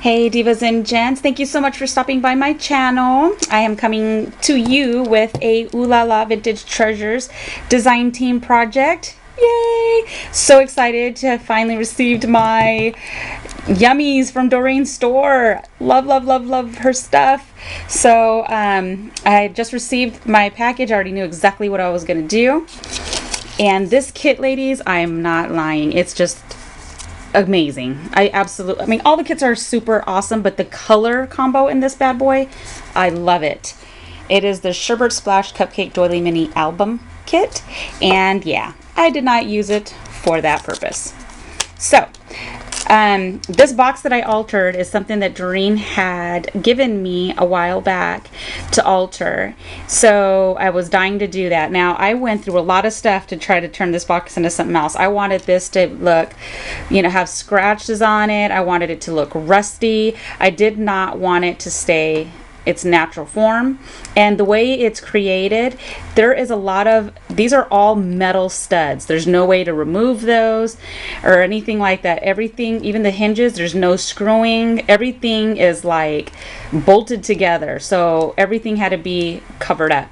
Hey divas and gents, thank you so much for stopping by my channel. I am coming to you with a Ooh La La Vintage Treasures design team project. Yay! So excited to have finally received my yummies from Doreen's store. Love, love, love, love her stuff. So I just received my package. I already knew exactly what I was going to do. And this kit, ladies, I'm not lying. It's just amazing. I mean, all the kits are super awesome, but the color combo in this bad boy, I love it. It is the Sherbet Splash Cupcake Doily Mini Album Kit, and yeah, I did not use it for that purpose. So this box that I altered is something that Doreen had given me a while back to alter. So I was dying to do that. Now I went through a lot of stuff to try to turn this box into something else. I wanted this to look, you know, have scratches on it. I wanted it to look rusty. I did not want it to stay its natural form. And the way it's created, there is a lot of, these are all metal studs. There's no way to remove those or anything like that. Everything, even the hinges, there's no screwing. Everything is like bolted together. So everything had to be covered up.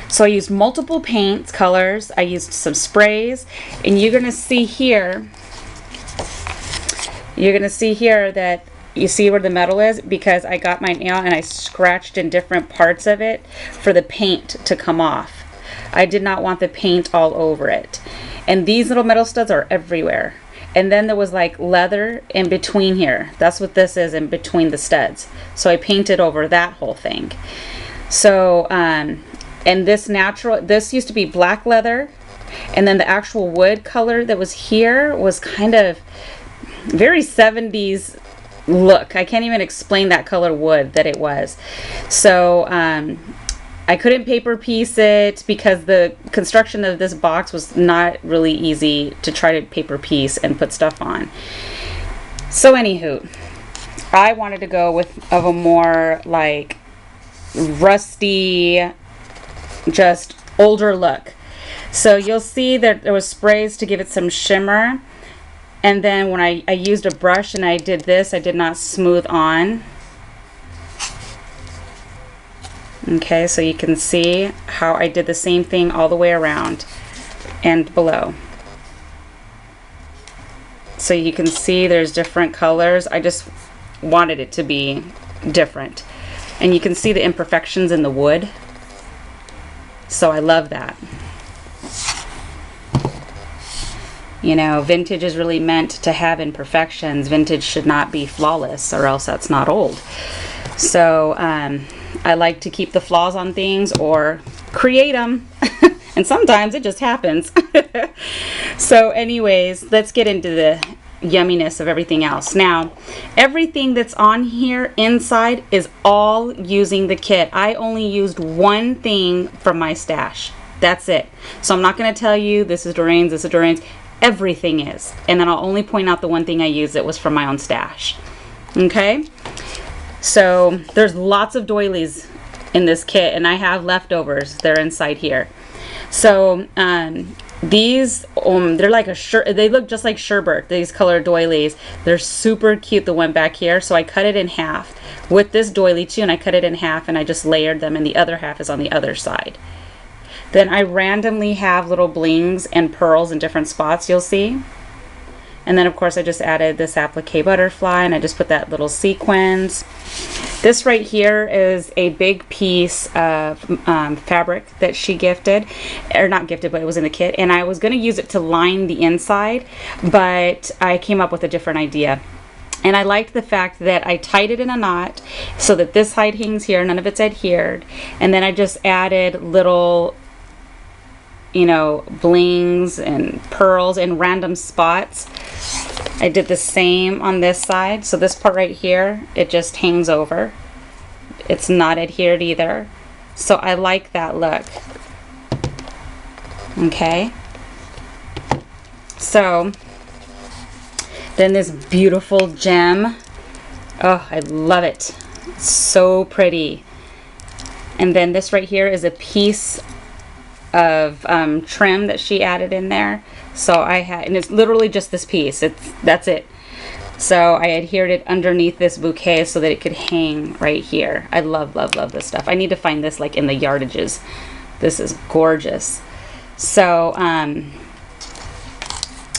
So I used multiple paints, colors. I used some sprays, and you're gonna see here that you see where the metal is, because I got my nail and I scratched in different parts of it for the paint to come off. I did not want the paint all over it. And these little metal studs are everywhere. And then there was like leather in between here. That's what this is, in between the studs. So I painted over that whole thing. So, and this used to be black leather. And then the actual wood color that was here was kind of very 70s look. I can't even explain that color wood that it was. So I couldn't paper piece it because the construction of this box was not really easy to try to paper piece and put stuff on. So anywho, I wanted to go with a more like rusty, just older look. So you'll see that there was sprays to give it some shimmer. And then when I used a brush and I did this, I did not smooth on. Okay, so you can see how I did the same thing all the way around and below. So you can see there's different colors. I just wanted it to be different. And you can see the imperfections in the wood. So I love that. You know, vintage is really meant to have imperfections. Vintage should not be flawless, or else that's not old. So I like to keep the flaws on things or create them. And sometimes it just happens. So anyways, let's get into the yumminess of everything else. Now, everything that's on here inside is all using the kit. I only used one thing from my stash. That's it. So I'm not going to tell you this is Doreen's, this is Doreen's. Everything is, and then I'll only point out the one thing I used that was from my own stash. Okay, so there's lots of doilies in this kit, and I have leftovers. They're inside here. So these they're like they look just like sherbet, these colored doilies. They're super cute, the one back here. So I cut it in half with this doily too, and I cut it in half and I just layered them, and the other half is on the other side. Then I randomly have little blings and pearls in different spots, you'll see. And then of course I just added this applique butterfly, and I just put that little sequins. This right here is a big piece of fabric that she gifted, or not gifted, but it was in the kit. And I was going to use it to line the inside, but I came up with a different idea. And I liked the fact that I tied it in a knot so that this side hangs here, none of it's adhered. And then I just added little, you know, blings and pearls in random spots. I did the same on this side. So this part right here, it just hangs over. It's not adhered either. So I like that look. Okay. So then this beautiful gem. Oh, I love it. It's so pretty. And then this right here is a piece of trim that she added in there. So I had, and it's literally just this piece. That's it. So I adhered it underneath this bouquet so that it could hang right here. I love, love, love this stuff. I need to find this like in the yardages. This is gorgeous. So, and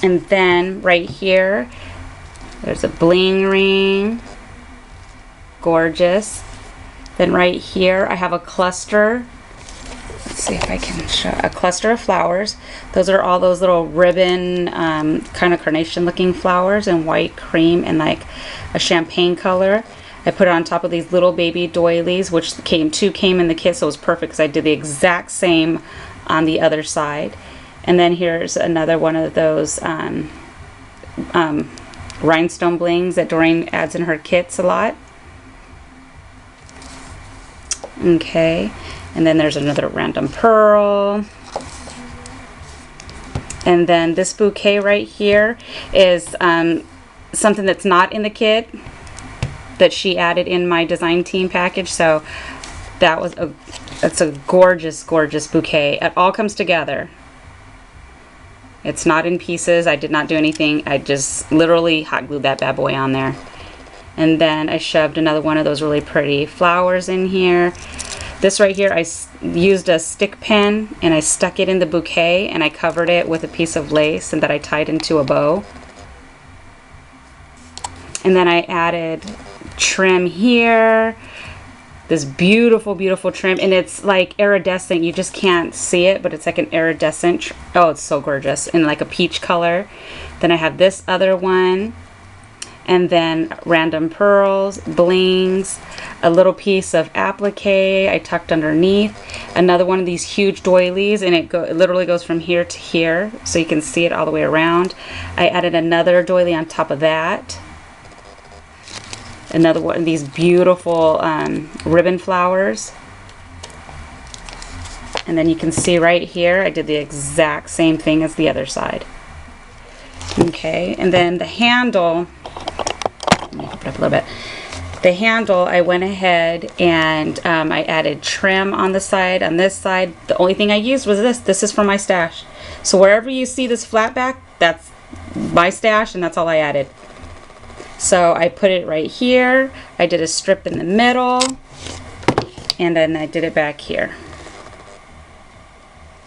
then right here, there's a bling ring. Gorgeous. Then right here, I have a cluster. Let's see if I can show a cluster of flowers. Those are all those little ribbon, kind of carnation looking flowers in white cream and like a champagne color. I put it on top of these little baby doilies, which two came in the kit, so it was perfect because I did the exact same on the other side. And then here's another one of those rhinestone blings that Doreen adds in her kits a lot. Okay, and then there's another random pearl. And then this bouquet right here is something that's not in the kit that she added in my design team package. So it's a gorgeous, gorgeous bouquet. It all comes together. It's not in pieces. I did not do anything. I just literally hot glued that bad boy on there. And then I shoved another one of those really pretty flowers in here. This right here, I used a stick pin and I stuck it in the bouquet and I covered it with a piece of lace and that I tied into a bow. And then I added trim here. This beautiful, beautiful trim. And it's like iridescent. You just can't see it, but it's like an iridescent. Oh, it's so gorgeous. In like a peach color. Then I have this other one. And then random pearls, blings, a little piece of applique I tucked underneath, another one of these huge doilies, and it literally goes from here to here, so you can see it all the way around. I added another doily on top of that. Another one of these beautiful ribbon flowers. And then you can see right here, I did the exact same thing as the other side. Okay, and then the handle, let me open it up a little bit. The handle, I went ahead and I added trim on the side. On this side, the only thing I used was this. This is from my stash. So wherever you see this flat back, that's my stash, and that's all I added. So I put it right here. I did a strip in the middle, and then I did it back here.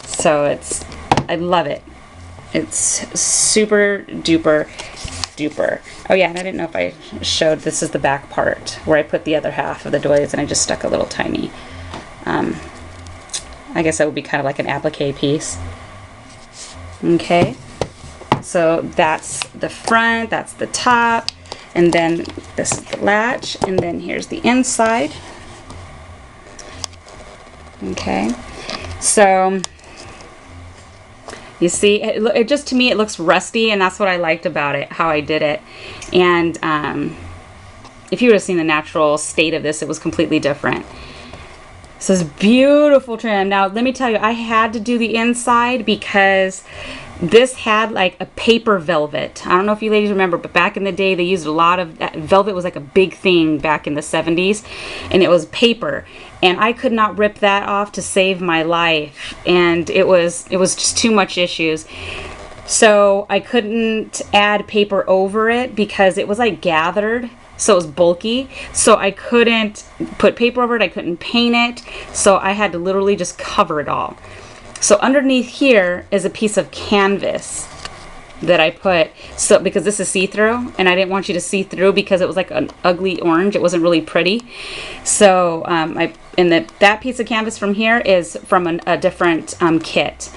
So I love it. It's super duper duper. Oh yeah, and I didn't know if I showed, this is the back part where I put the other half of the doilies, and I just stuck a little tiny, I guess that would be kind of like an applique piece. Okay, so that's the front, that's the top, and then this is the latch, and then here's the inside. Okay, so you see, it just, to me, it looks rusty, and that's what I liked about it, how I did it. And if you would have seen the natural state of this, it was completely different. So it's beautiful trim. Now, let me tell you, I had to do the inside because this had like a paper velvet. I don't know if you ladies remember, but back in the day, they used a lot of that. Velvet was like a big thing back in the 70s, and it was paper. And I could not rip that off to save my life. And it was just too much issues. So I couldn't add paper over it because it was like gathered. So it was bulky. So I couldn't put paper over it. I couldn't paint it. So I had to literally just cover it all. So underneath here is a piece of canvas that I put, so because this is see-through, and I didn't want you to see through because it was like an ugly orange. It wasn't really pretty. So that piece of canvas from here is from a different kit.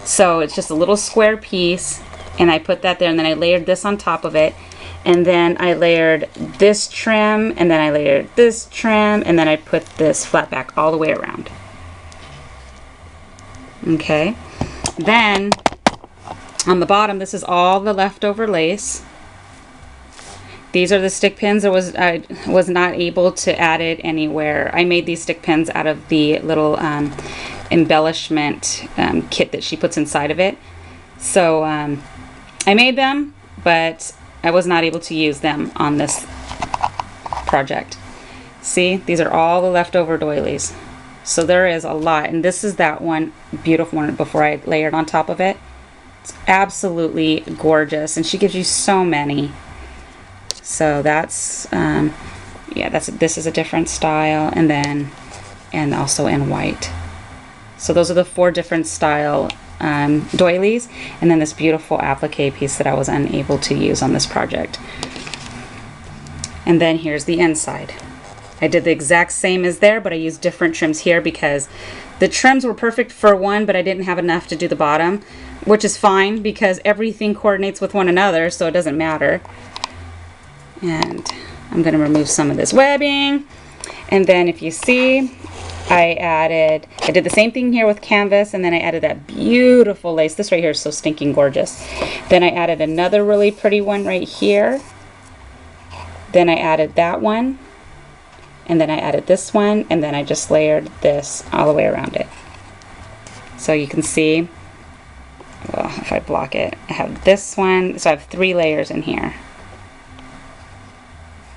So it's just a little square piece, and I put that there, and then I layered this on top of it, and then I layered this trim, and then I layered this trim, and then I put this flat back all the way around. Okay, then on the bottom, this is all the leftover lace. These are the stick pins. I was not able to add it anywhere. I made these stick pins out of the little embellishment kit that she puts inside of it. So I made them, but I was not able to use them on this project. See, these are all the leftover doilies. So there is a lot, and this is that one beautiful one before I layered on top of it. It's absolutely gorgeous, and she gives you so many. So that's, yeah, this is a different style, and also in white. So those are the 4 different style doilies, and then this beautiful applique piece that I was unable to use on this project. And then here's the inside. I did the exact same as there, but I used different trims here because the trims were perfect for one, but I didn't have enough to do the bottom, which is fine because everything coordinates with one another, so it doesn't matter. And I'm going to remove some of this webbing. And then if you see, I did the same thing here with canvas, and then I added that beautiful lace. This right here is so stinking gorgeous. Then I added another really pretty one right here. Then I added that one, and then I added this one, and then I just layered this all the way around it. So you can see, well, if I block it, I have this one, so I have 3 layers in here.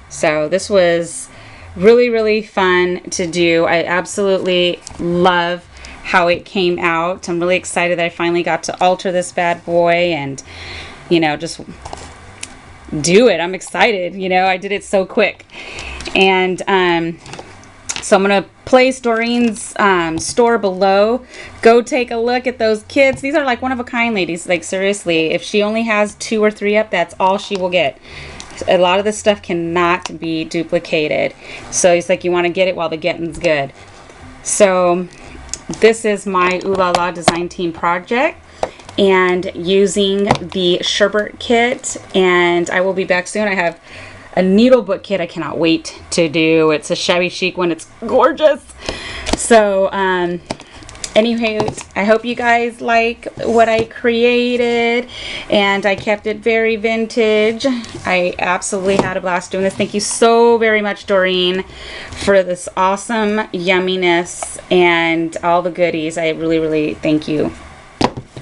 So this was really, really fun to do. I absolutely love how it came out. I'm really excited that I finally got to alter this bad boy and, you know, just do it. I'm excited. You know, I did it so quick. And so I'm going to place Doreen's store below. Go take a look at those kits. These are like one-of-a-kind, ladies. Like, seriously, if she only has 2 or 3 up, that's all she will get. A lot of this stuff cannot be duplicated. So it's like you want to get it while the getting's good. So this is my Ooh La La design team project, and using the Sherbert kit, and I will be back soon. I have a needle book kit I cannot wait to do. It's a shabby chic one. It's gorgeous. So anyway, I hope you guys like what I created, and I kept it very vintage. I absolutely had a blast doing this. Thank you so very much, Doreen, for this awesome yumminess and all the goodies. I really, really thank you.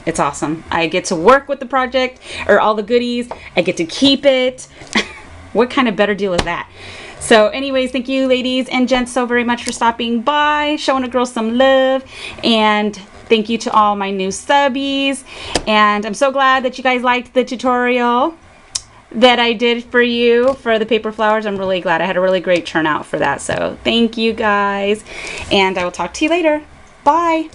It's awesome. I get to work with the project, or all the goodies. I get to keep it. What kind of better deal is that? So anyways, thank you ladies and gents so very much for stopping by, showing a girl some love, and thank you to all my new subbies. And I'm so glad that you guys liked the tutorial that I did for you for the paper flowers. I'm really glad. I had a really great turnout for that. So thank you guys, and I will talk to you later. Bye.